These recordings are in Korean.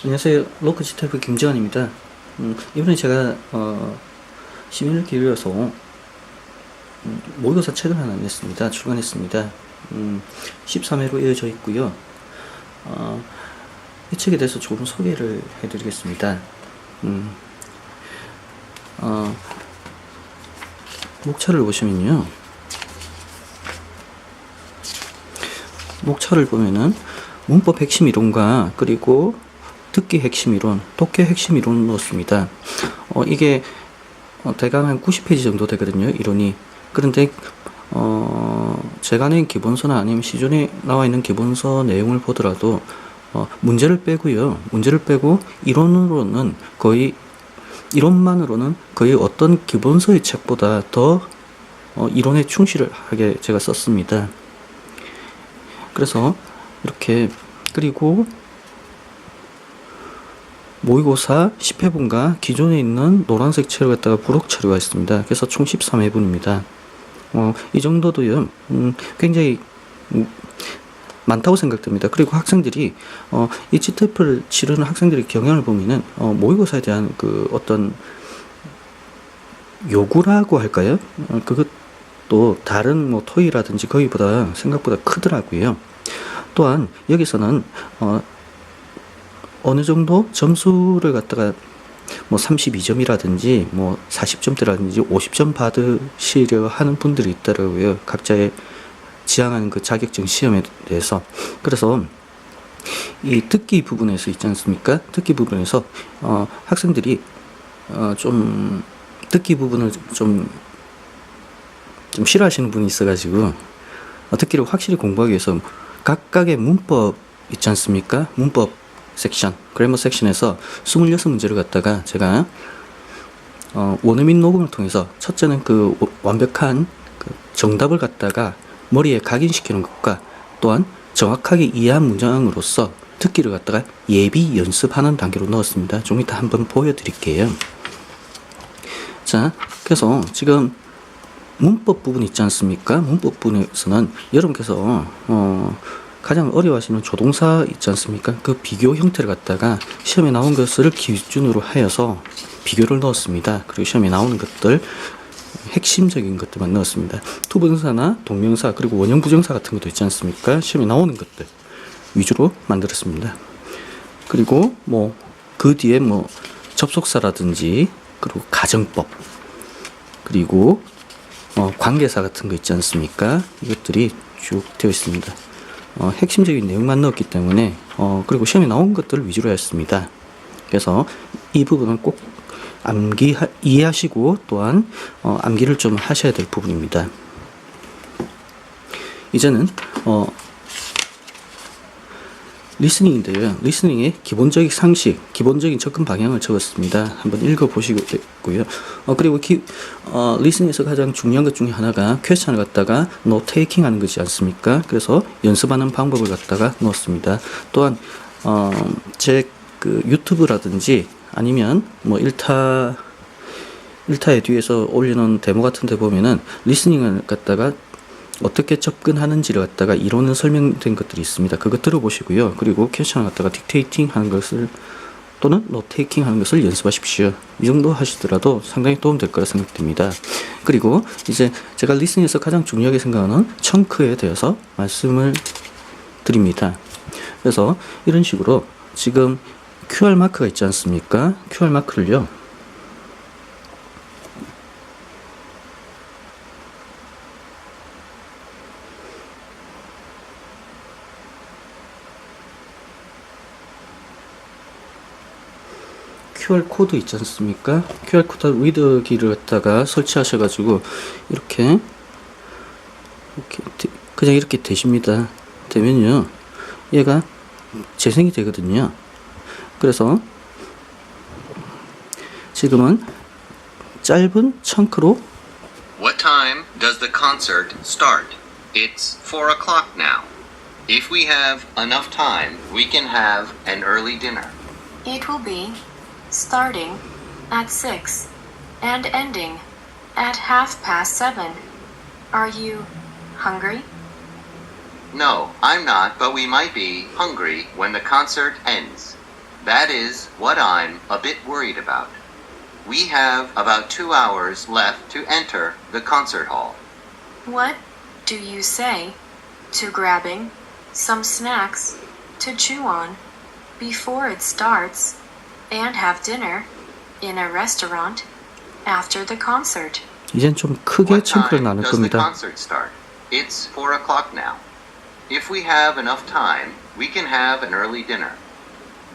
안녕하세요. 로크 지테프 김지환입니다. 이번에 제가 시민을 기울여서 모의고사 책을 하나 냈습니다. 출간했습니다. 13회로 이어져 있고요. 이 책에 대해서 조금 소개를 해드리겠습니다. 목차를 보시면요. 목차를 보면은 문법 핵심 이론과 그리고 듣기 핵심 이론, 독해 핵심 이론을 넣었습니다. 이게 대강 한 90페이지 정도 되거든요, 이론이. 그런데 제가 낸 기본서나 아니면 시중에 나와 있는 기본서 내용을 보더라도 문제를 빼고요. 문제를 빼고 이론만으로는 거의 어떤 기본서의 책보다 더 이론에 충실을 하게 제가 썼습니다. 그래서 이렇게, 그리고 모의고사 10회분과 기존에 있는 노란색 채로 갖다가 부록 채로가 있습니다. 그래서 총 13회분입니다. 이 정도도요, 굉장히 많다고 생각됩니다. 그리고 학생들이, 이 GTF를 치르는 학생들의 경향을 보면은, 모의고사에 대한 그 어떤 요구라고 할까요? 그것도 다른 뭐 토익이라든지 거기보다 생각보다 크더라고요. 또한 여기서는, 어느 정도 점수를 갖다가 뭐 32점이라든지 뭐 40점대라든지 50점 받으시려 하는 분들이 있더라고요. 각자의 지향하는 그 자격증 시험에 대해서. 그래서 이 듣기 부분에서 있지 않습니까? 듣기 부분에서 학생들이 좀 듣기 부분을 좀 싫어하시는 분이 있어가지고 듣기를 확실히 공부하기 위해서 각각의 문법 있지 않습니까? 문법 섹션, 그래머 섹션에서 26문제를 갖다가 제가 원어민 녹음을 통해서, 첫째는 그 완벽한 그 정답을 갖다가 머리에 각인시키는 것과, 또한 정확하게 이해한 문장으로서 듣기를 갖다가 예비 연습하는 단계로 넣었습니다. 좀 이따 한번 보여드릴게요. 자, 그래서 지금 문법 부분 있지 않습니까? 문법 부분에서는 여러분께서 가장 어려워하시는 조동사 있지 않습니까? 그 비교 형태를 갖다가 시험에 나온 것을 기준으로 하여서 비교를 넣었습니다. 그리고 시험에 나오는 것들, 핵심적인 것들만 넣었습니다. 투부정사나 동명사 그리고 원형 부정사 같은 것도 있지 않습니까? 시험에 나오는 것들 위주로 만들었습니다. 그리고 뭐 그 뒤에 뭐 접속사라든지 그리고 가정법 그리고 관계사 같은 거 있지 않습니까? 이것들이 쭉 되어 있습니다. 핵심적인 내용만 넣었기 때문에 그리고 시험에 나온 것들을 위주로 했습니다. 그래서 이 부분은 꼭 이해하시고 또한 암기를 좀 하셔야 될 부분입니다. 이제는 리스닝인데요. 리스닝의 기본적인 상식, 기본적인 접근 방향을 적었습니다. 한번 읽어보시고요. 그리고 리스닝에서 가장 중요한 것 중에 하나가 퀘스천을 갖다가 노트 테이킹 하는 것이지 않습니까? 그래서 연습하는 방법을 갖다가 넣었습니다. 또한 제 그 유튜브라든지 아니면 뭐 일타에 뒤에서 올리는 데모 같은 데 보면은 리스닝을 갖다가 어떻게 접근하는지를 갖다가 이론은 설명된 것들이 있습니다. 그거 들어보시고요. 그리고 퀘스천을 갖다가 딕테이팅 하는 것을 또는 노테이킹 하는 것을 연습하십시오. 이 정도 하시더라도 상당히 도움될 거라 생각됩니다. 그리고 이제 제가 리스닝에서 가장 중요하게 생각하는 청크에 대해서 말씀을 드립니다. 그래서 이런 식으로 지금 QR 마크가 있지 않습니까? QR 마크를요, QR 코드 있지 않습니까? QR코드 리더기를 갖다가 설치하셔가지고 이렇게 그냥 이렇게 되십니다. 되면요, 얘가 재생이 되거든요. 그래서 지금은 짧은 청크로 What time does the concert start? It's 4 o'clock now. If we have enough time, we can have an early dinner. It will be starting at 6 and ending at 7:30. Are you hungry? No, I'm not, but we might be hungry when the concert ends. That is what I'm a bit worried about. We have about 2 hours left to enter the concert hall. What do you say to grabbing some snacks to chew on before it starts and have dinner in a restaurant after the concert? 이젠 좀 크게 What 청크를 time 나눌 does the 겁니다. concert start? It's 4 o'clock now. If we have enough time, we can have an early dinner.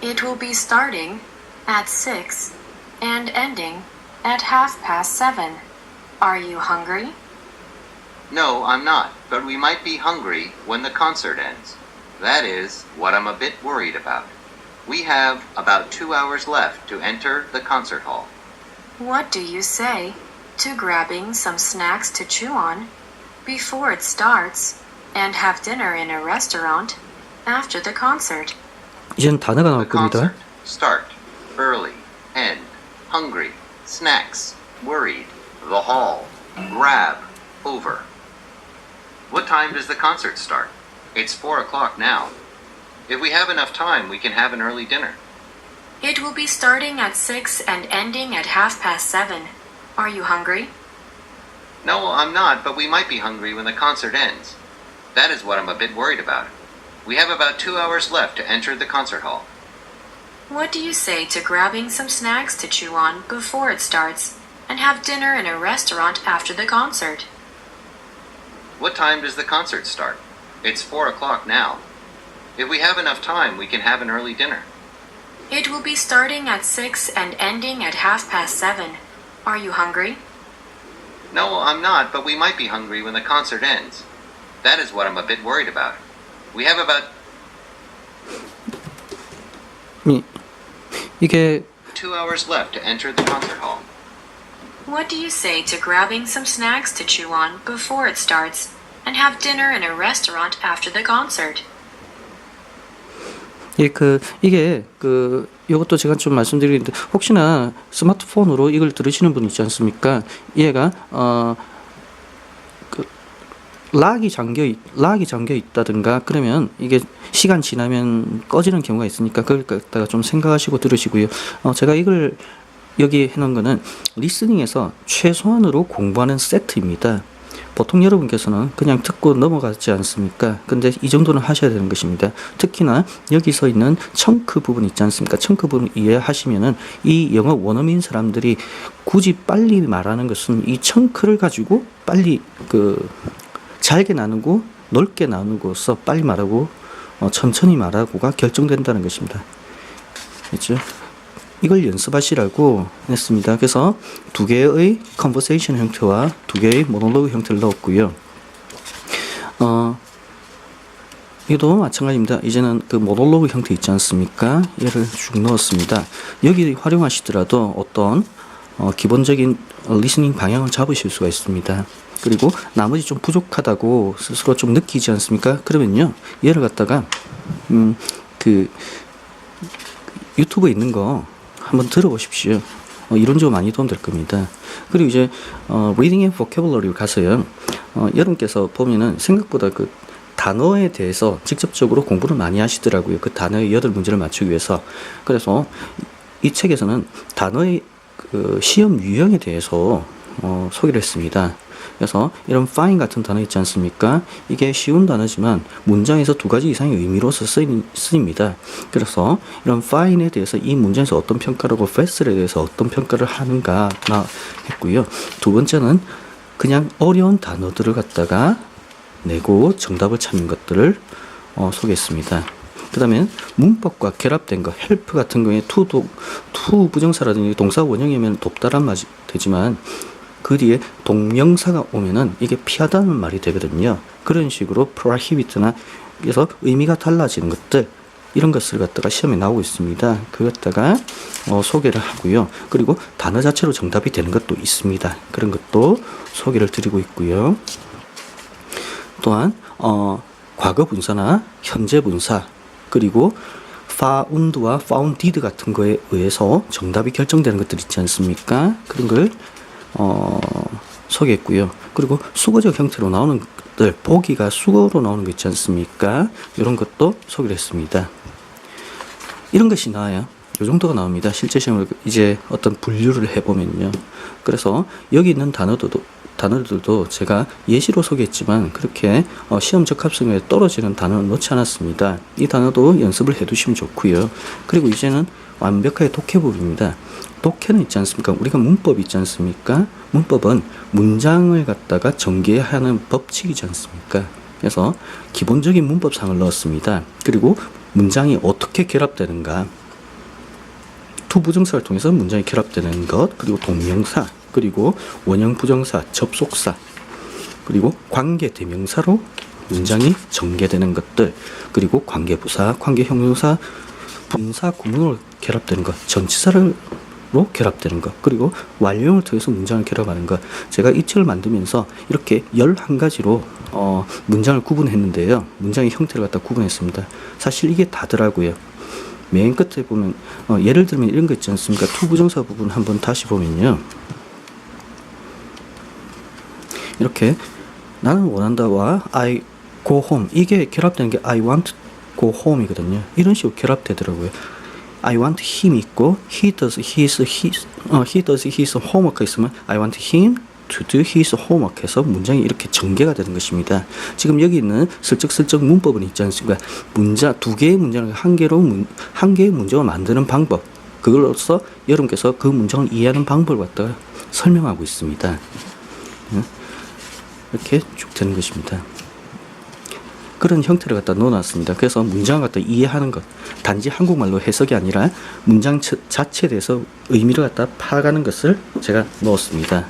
It will be starting at 6 and ending at 7:30. Are you hungry? No, I'm not, but we might be hungry when the concert ends. That is what I'm a bit worried about. We have about 2 hours left to enter the concert hall. What do you say to grabbing some snacks to chew on before it starts and have dinner in a restaurant after the concert? 이젠 단어가 나올 The 겁니다. concert, start, early, end, hungry, snacks, worried, the hall, grab, over. What time does the concert start? It's 4 o'clock now. If we have enough time, we can have an early dinner. It will be starting at 6 and ending at 7:30. Are you hungry? No, I'm not, but we might be hungry when the concert ends. That is what I'm a bit worried about. We have about 2 hours left to enter the concert hall. What do you say to grabbing some snacks to chew on before it starts and have dinner in a restaurant after the concert? What time does the concert start? It's 4 o'clock now. If we have enough time, we can have an early dinner. It will be starting at 6 and ending at 7:30. Are you hungry? No, I'm not, but we might be hungry when the concert ends. That is what I'm a bit worried about. We have about 이게 2 hours left to enter the concert hall. What do you say to grabbing some snacks to chew on before it starts and have dinner in a restaurant after the concert? 이것도 제가 좀 말씀드리는데, 혹시나 스마트폰으로 이걸 들으시는 분 있지 않습니까? 얘가, 락이 잠겨 있다든가, 그러면 이게 시간 지나면 꺼지는 경우가 있으니까, 그걸 갖다가 좀 생각하시고 들으시고요. 제가 이걸 여기 해놓은 거는 리스닝에서 최소한으로 공부하는 세트입니다. 보통 여러분께서는 그냥 듣고 넘어가지 않습니까? 근데 이 정도는 하셔야 되는 것입니다. 특히나 여기서 있는 청크 부분 있지 않습니까? 청크 부분 이해하시면은 이 영어 원어민 사람들이 굳이 빨리 말하는 것은 이 청크를 가지고 빨리 잘게 나누고 넓게 나누고서 빨리 말하고 천천히 말하고가 결정된다는 것입니다. 그렇죠? 이걸 연습하시라고 했습니다. 그래서 두 개의 컨버세이션 형태와 두 개의 모놀로그 형태를 넣었고요. 이것도 마찬가지입니다. 이제는 그 모놀로그 형태 있지 않습니까? 얘를 쭉 넣었습니다. 여기 활용하시더라도 어떤 기본적인 리스닝 방향을 잡으실 수가 있습니다. 그리고 나머지 좀 부족하다고 스스로 좀 느끼지 않습니까? 그러면요, 얘를 갖다가 유튜브에 있는 거 한번 들어보십시오. 이론적으로 많이 도움될 겁니다. 그리고 이제 Reading and Vocabulary로 가서요, 여러분께서 보면은 생각보다 그 단어에 대해서 직접적으로 공부를 많이 하시더라고요. 그 단어의 8문제를 맞추기 위해서. 그래서 이 책에서는 단어의 그 시험 유형에 대해서 소개를 했습니다. 그래서 이런 find 같은 단어 있지 않습니까? 이게 쉬운 단어지만 문장에서 2가지 이상의 의미로서 쓰입니다. 그래서 이런 find에 대해서 이 문장에서 어떤 평가를 하고 fast에 대해서 어떤 평가를 하는가 했고요. 두 번째는 그냥 어려운 단어들을 갖다가 내고 정답을 찾는 것들을 소개했습니다. 그 다음에 문법과 결합된 거, help 같은 경우에 to 부정사라든지 동사 원형이면 돕다란 말이 되지만 그 뒤에 동명사가 오면은 이게 피하다는 말이 되거든요. 그런 식으로 prohibit나 그래서 의미가 달라지는 것들, 이런 것을 갖다가 시험에 나오고 있습니다. 그걸 갖다가 소개를 하고요. 그리고 단어 자체로 정답이 되는 것도 있습니다. 그런 것도 소개를 드리고 있고요. 또한 과거 분사나 현재 분사, 그리고 found와 founded 같은 거에 의해서 정답이 결정되는 것들 있지 않습니까? 그런 걸 소개했고요. 그리고 수거적 형태로 나오는 것들, 보기가 수거로 나오는 거 있지 않습니까? 이런 것도 소개를 했습니다. 이런 것이 나와요. 이 정도가 나옵니다. 실제 시험을 이제 어떤 분류를 해보면요. 그래서 여기 있는 단어들도 제가 예시로 소개했지만 그렇게 시험 적합성에 떨어지는 단어는 넣지 않았습니다. 이 단어도 연습을 해두시면 좋고요. 그리고 이제는 완벽하게 독해 부분입니다. 독해는 있지 않습니까? 우리가 문법 있지 않습니까? 문법은 문장을 갖다가 전개하는 법칙이지 않습니까? 그래서 기본적인 문법상을 넣었습니다. 그리고 문장이 어떻게 결합되는가, 투부정사를 통해서 문장이 결합되는 것, 그리고 동명사, 그리고 원형 부정사, 접속사, 그리고 관계 대명사로 문장이 전개되는 것들, 그리고 관계부사, 관계형용사, 분사 구문으로 결합되는 것, 전치사로 결합되는 것, 그리고 완료형을 통해서 문장을 결합하는 것. 제가 이 책을 만들면서 이렇게 11가지로 문장을 구분했는데요. 문장의 형태를 갖다 구분했습니다. 사실 이게 다더라고요. 맨 끝에 보면 예를 들면 이런 거 있지 않습니까? 투부정사 부분 한번 다시 보면요. 이렇게 나는 원한다와 I go home, 이게 결합되는 게 I want go home이거든요. 이런 식으로 결합되더라고요. I want him 있고 he does his homework 있으면 I want him to do his homework 해서 문장이 이렇게 전개가 되는 것입니다. 지금 여기 있는 슬쩍슬쩍 문법은 있지 않습니까? 두 개의 문장을 한 개의 문장을 만드는 방법, 그걸로써 여러분께서 그 문장을 이해하는 방법을 갖다가 설명하고 있습니다. 이렇게 쭉 되는 것입니다. 그런 형태를 갖다 넣어놨습니다. 그래서 문장을 갖다 이해하는 것, 단지 한국말로 해석이 아니라 문장 자체에 대해서 의미를 갖다 파악하는 것을 제가 넣었습니다.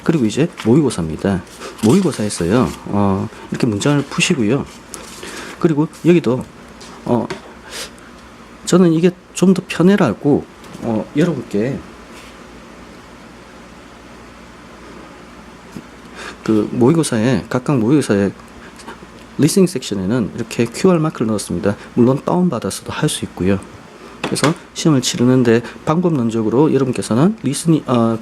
그리고 이제 모의고사입니다. 모의고사에서요, 이렇게 문장을 푸시고요. 그리고 여기도 저는 이게 좀 더 편해라고 여러분께 각각 모의고사에 리스닝 섹션에는 이렇게 QR 마크를 넣었습니다. 물론 다운받아서도 할 수 있고요. 그래서 시험을 치르는데 방법론적으로 여러분께서는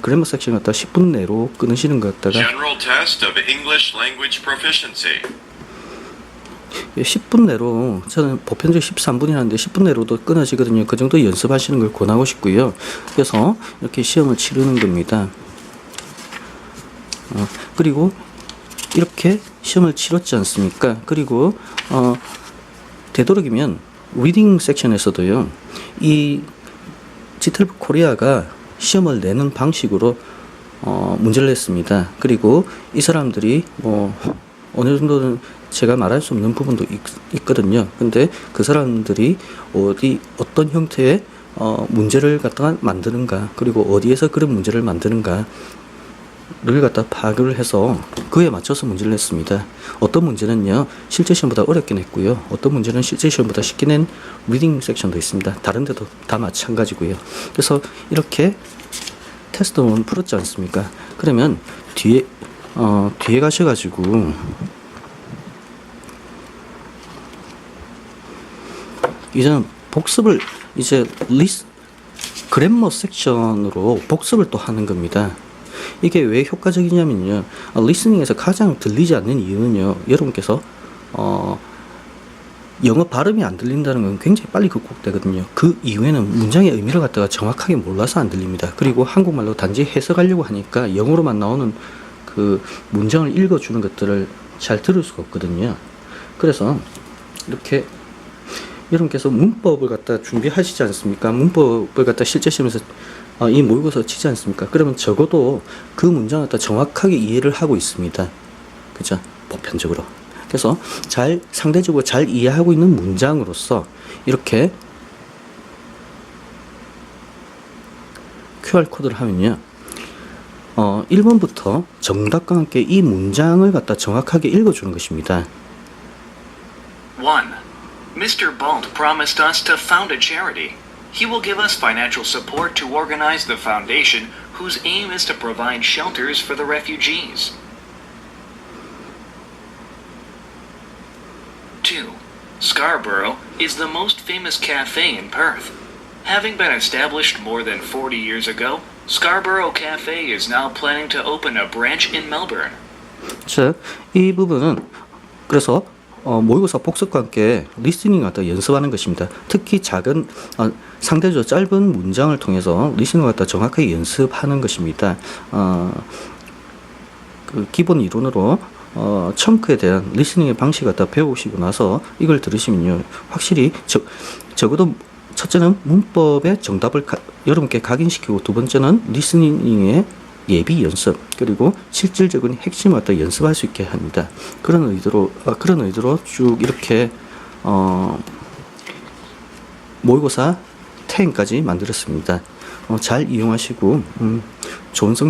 그래머 섹션 갖다 10분 내로 끊으시는 것 갖다가 General test of English language proficiency. 10분 내로, 저는 보편적으로 13분이라는데 10분 내로도 끊어지거든요. 그 정도 연습하시는 걸 권하고 싶고요. 그래서 이렇게 시험을 치르는 겁니다. 그리고 이렇게 시험을 치렀지 않습니까? 그리고 되도록이면 리딩 섹션에서도요, 이 지텔 코리아가 시험을 내는 방식으로 문제를 냈습니다. 그리고 이 사람들이 어느 정도는 제가 말할 수 없는 부분도 있거든요. 근데 그 사람들이 어떤 형태의 문제를 갖다가 만드는가, 그리고 어디에서 그런 문제를 만드는가 를 갖다 파악을 해서 그에 맞춰서 문제를 냈습니다. 어떤 문제는요, 실제 시험보다 어렵게 냈고요. 어떤 문제는 실제 시험보다 쉽게 낸 리딩 섹션도 있습니다. 다른 데도 다 마찬가지고요. 그래서 이렇게 테스트는 풀었지 않습니까? 그러면 뒤에 가셔가지고 이제는 복습을 그래머 섹션으로 복습을 또 하는 겁니다. 이게 왜 효과적이냐면요, 리스닝에서 가장 들리지 않는 이유는요, 여러분께서 영어 발음이 안 들린다는 건 굉장히 빨리 극복되거든요. 그 이후에는 문장의 의미를 갖다가 정확하게 몰라서 안 들립니다. 그리고 한국말로 단지 해석하려고 하니까 영어로만 나오는 그 문장을 읽어주는 것들을 잘 들을 수가 없거든요. 그래서 이렇게 여러분께서 문법을 갖다 준비하시지 않습니까? 문법을 갖다 실제 시험에서 이 모의고사 치지 않습니까? 그러면 적어도 그 문장을 갖다 정확하게 이해를 하고 있습니다. 그죠? 보편적으로. 그래서 상대적으로 잘 이해하고 있는 문장으로서 이렇게 QR코드를 하면요, 1번부터 정답과 함께 이 문장을 갖다 정확하게 읽어주는 것입니다. 1. Mr. Balt promised us to found a charity. He will give us financial support to organize the foundation whose aim is to provide shelters for the refugees. 2. Scarborough is the most famous cafe in Perth. Having been established more than 40 years ago, Scarborough Cafe is now planning to open a branch in Melbourne. 자, 이 부분은 그래서 모의고사 복습과 함께 리스닝을 갖다 연습하는 것입니다. 특히 작은 상대적으로 짧은 문장을 통해서 리스닝을 갖다 정확하게 연습하는 것입니다. 그 기본 이론으로 첨크에 대한 리스닝의 방식을 갖다 배우시고 나서 이걸 들으시면요, 확실히 적어도 첫째는 문법의 정답을 여러분께 각인시키고, 두 번째는 리스닝의 예비 연습, 그리고 실질적인 핵심을 갖다 연습할 수 있게 합니다. 그런 의도로 쭉 이렇게 모의고사 10까지 만들었습니다. 잘 이용하시고 좋은 성적